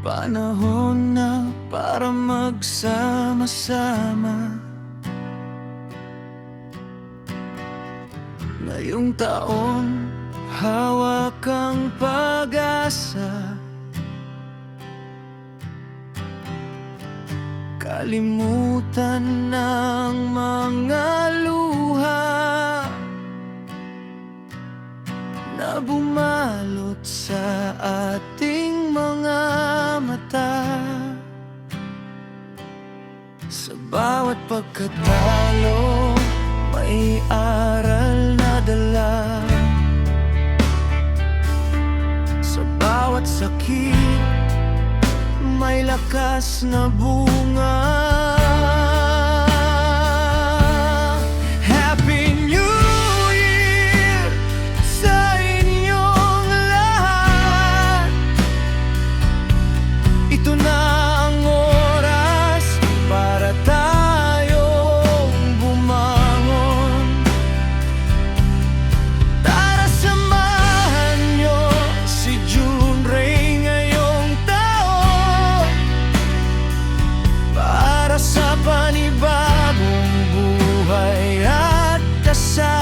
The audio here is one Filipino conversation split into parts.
Panahon na para magsama-sama. Ngayong taon, hawak ang pag-asa. Kalimutan ng mga luha na bumalot sa ating mga mata. Sa bawat pagkatalo, may aral na dala. Sa bawat sakit, may lakas na bunga. Happy New Year sa inyong lahat. Ito na ang oras para tayong bumangon. Tara samahan niyo si June Ray ngayong taon, para sa panibagong buhay at kasayahan.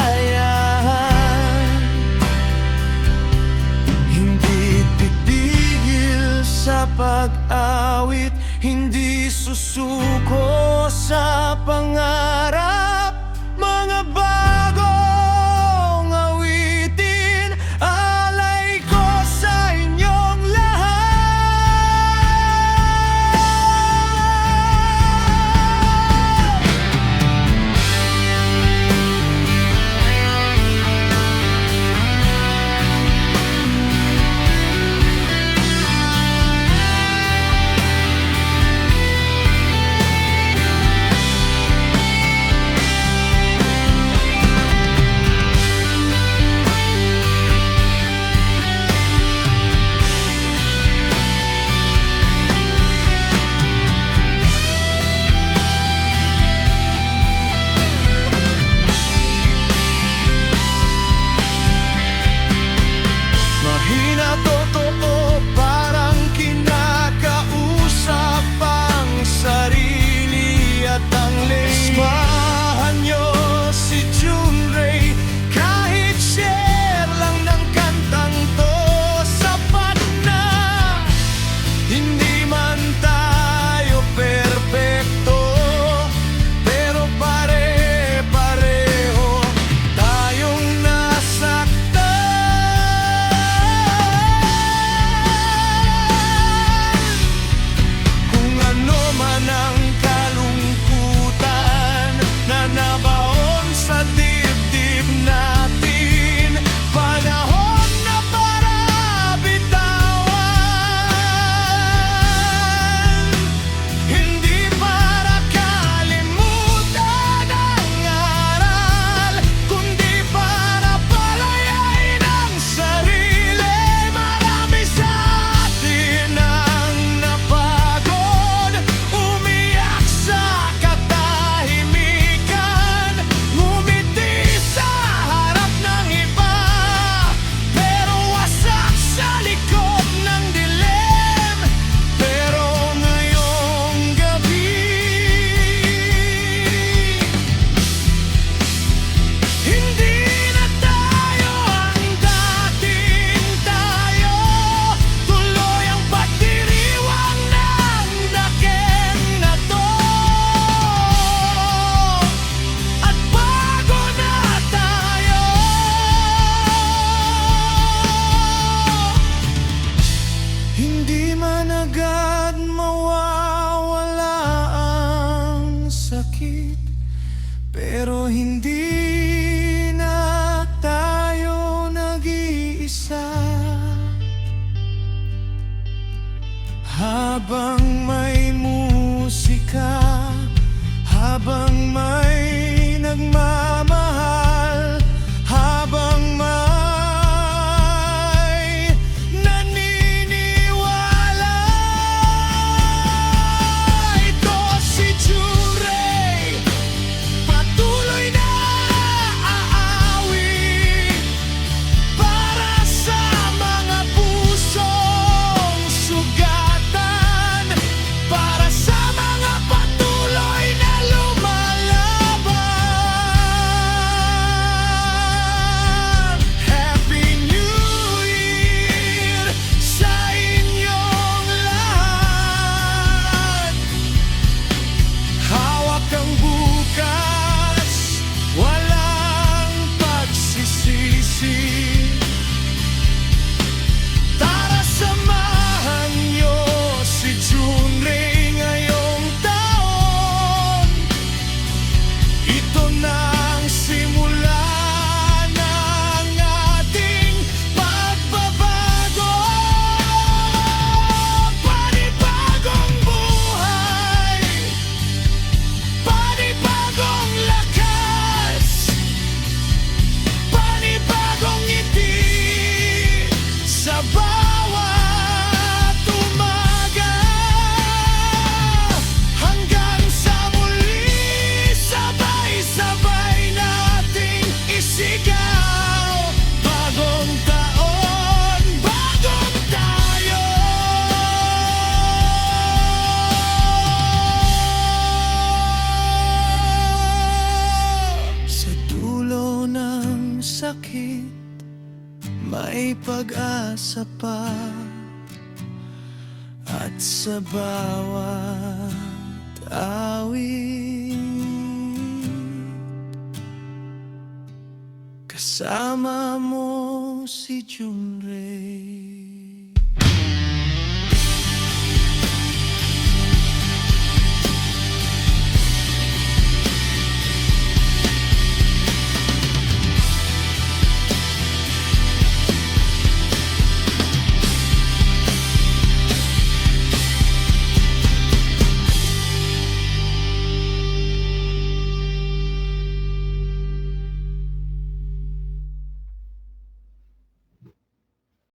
Hindi titigil sa pag-awit, hindi susuko sa pangarap. Mga bagong awitin, alay ko sa inyong lahat. Mahina totoo, parang kinakausap ang sarili at ang lane. Samahan niyo si June Ray, kahit share lang ng kantang to, sapat na. Hindi man tayo perpekto, pero pare-pareho tayong nasaktan. Kung ano man ang kalungkutan na nabaon sa dibdib natin, panahon na para bitawan. Hindi para kalimutan ang aral, kundi para palayain ang sarili. Marami sa atin ang napagod, umiyak sa katahimikan, ngumiti sa harap ng iba, pero wasak sa likod ng dilim. Pero ngayong gabi, hindi na tayo ang dating tayo. Tuloy ang pagdiriwang ng dakeng na to, at bago na tayo. Hindi man agad mawawala ang sakit, pero hindi na tayo nag-iisa. Habang may musika, habang may nagmamahal, habang may naniniwala. Ito si June Ray, patuloy na aawit para sa mga pusong sugatan. pag-asa pa. At sa bawat awit, kasama mo si June Ray.